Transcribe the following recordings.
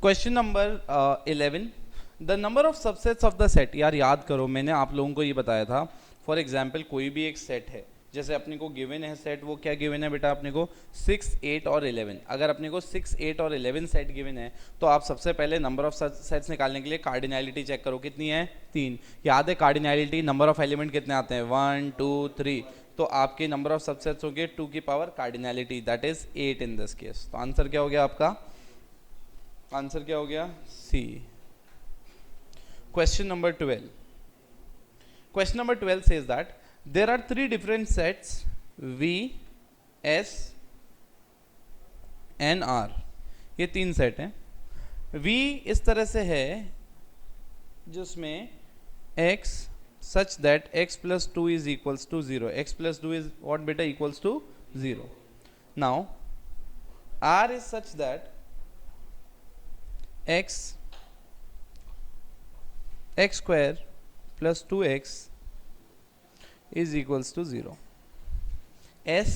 Question number 11, the number of subsets of the set. यार याद करो, मैंने आप लोगों को ये बताया था, फॉर एग्जाम्पल कोई भी एक सेट है, जैसे अपने को गिवन है सेट, वो क्या गिवन है बेटा अपने को 6, 8 और 11। अगर अपने को 6, 8 और 11 सेट गिवन है तो आप सबसे पहले नंबर ऑफ सेट्स निकालने के लिए कार्डिनैलिटी चेक करो, कितनी है 3। याद है कार्डिनैलिटी, नंबर ऑफ एलिमेंट कितने आते हैं 1 2 3, तो आपके नंबर ऑफ सबसेट्स होंगे 2 की power cardinality, that is 8 in this case. तो आंसर क्या हो गया आपका, आंसर क्या हो गया C. Question number 12, question number 12 says that there are 3 different sets V, S and R। ये 3 सेट हैं। V इस तरह से है जिसमें x such that x plus 2 is equals to 0, x plus 2 is what beta equals to 0। now R is such that x square plus 2x is equals to 0। S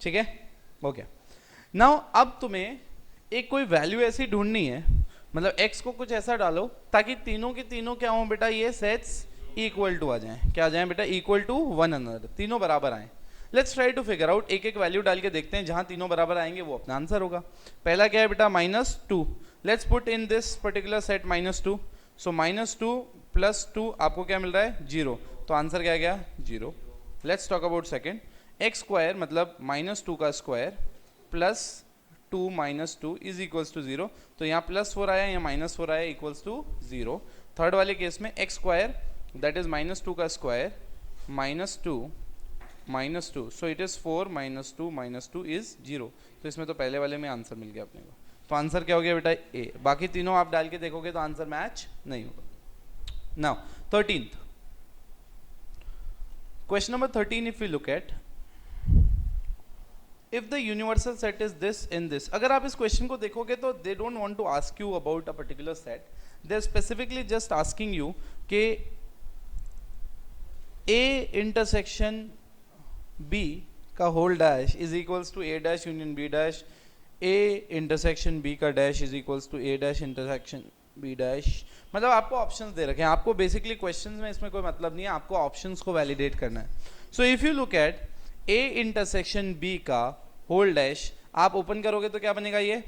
ठीक है, okay. Now अब तुम्हें एक कोई वैल्यू ऐसी ढूंढनी है, मतलब x को कुछ ऐसा डालो ताकि तीनों के तीनों क्या हो बेटा, ये सेट्स इक्वल टू आ जाएं। क्या आ जाएं बेटा, इक्वल टू वन अनदर, तीनों बराबर आए। Let's try to figure out, एक एक वैल्यू डाल के देखते हैं, जहां तीनों बराबर आएंगे वो अपना आंसर होगा। पहला क्या है बेटा -2, let's put in this particular set -2, so -2 plus 2 आपको क्या मिल रहा है 0, तो आंसर क्या गया 0। Let's talk about second, X square मतलब -2 का square plus 2 minus 2 is equals to 0, तो यहाँ +4 आया, यहाँ -4 आया, इक्वल्स टू 0। थर्ड वाले केस में एक्स स्क्वायर दैट इज -2 का square -2, so it is 4 -2 is 0, तो इसमें तो पहले वाले में आंसर मिल गया अपने को। तो आंसर क्या हो गया बेटा ए। बाकी तीनों आप डाल के देखोगे तो आंसर मैच नहीं होगा। Now 13th question number 13, if you look at if the universal set is this in this। अगर आप इस क्वेश्चन को देखोगे तो they don't want to ask you about a particular set, they are specifically just asking you कि A intersection B का whole dash is equals to A dash union B dash, A intersection B का dash is equals to A dash intersection B dash. मतलब आपको options दे रखे हैं, आपको basically questions में इसमें कोई मतलब नहीं है, आपको ऑप्शंस को वैलिडेट करना है। So if you look at A intersection B का होल डैश, आप ओपन करोगे तो क्या बनेगा, ये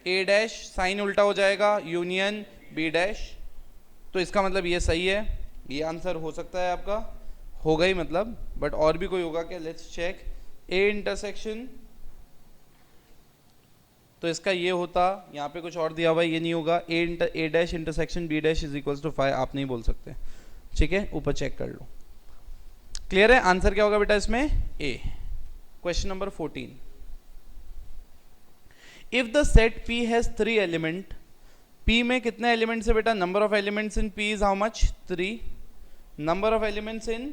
A डैश, साइन उल्टा हो जाएगा, यूनियन B डैश, तो इसका मतलब ये सही है, ये आंसर हो सकता है आपका, होगा ही मतलब, बट और भी कोई होगा क्या, लेट्स चेक। A इंटरसेक्शन, तो इसका ये होता, यहाँ पे कुछ और दिया हुआ है, ये नहीं होगा। A dash intersection B dash is equals to 5, आप नहीं बोल सकते, ठीक है, ऊपर चेक कर लो। क्लियर है, आंसर क्या होगा बेटा इसमें A। Question number 14, if the set P has 3 element, P में कितने एलिमेंट्स है बेटा, number of elements in P is how much 3, number of elements in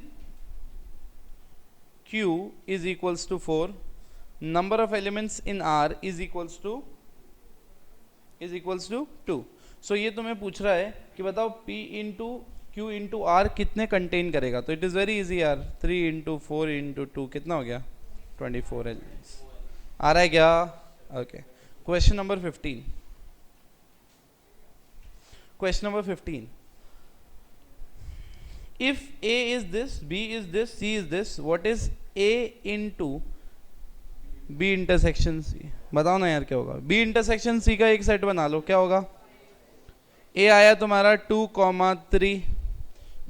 Q is equals to 4, number of elements in R is equals to 2। so ये तुम्हें पूछ रहा है कि बताओ P into Q into R कितने कंटेन करेगा, तो इट इज़ वेरी इजी यार, 3 इंटू 4 इंटू 2 कितना हो गया 24 एलिमेंट्स। आ रहा है क्या, okay. Question number 15, question number 15, if A is this, B is this, C is this, what is A into B intersection C? बताओ ना यार क्या होगा। B intersection C का एक सेट बना लो, क्या होगा, A आया तुम्हारा 2,3,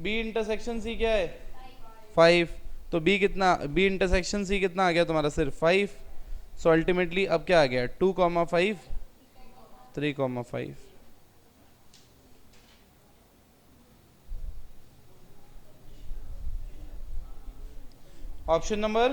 B intersection C क्या है 5, तो B कितना, B intersection C कितना आ गया तुम्हारा सिर्फ 5, सो अल्टीमेटली अब क्या आ गया 2,5 3,5। Option number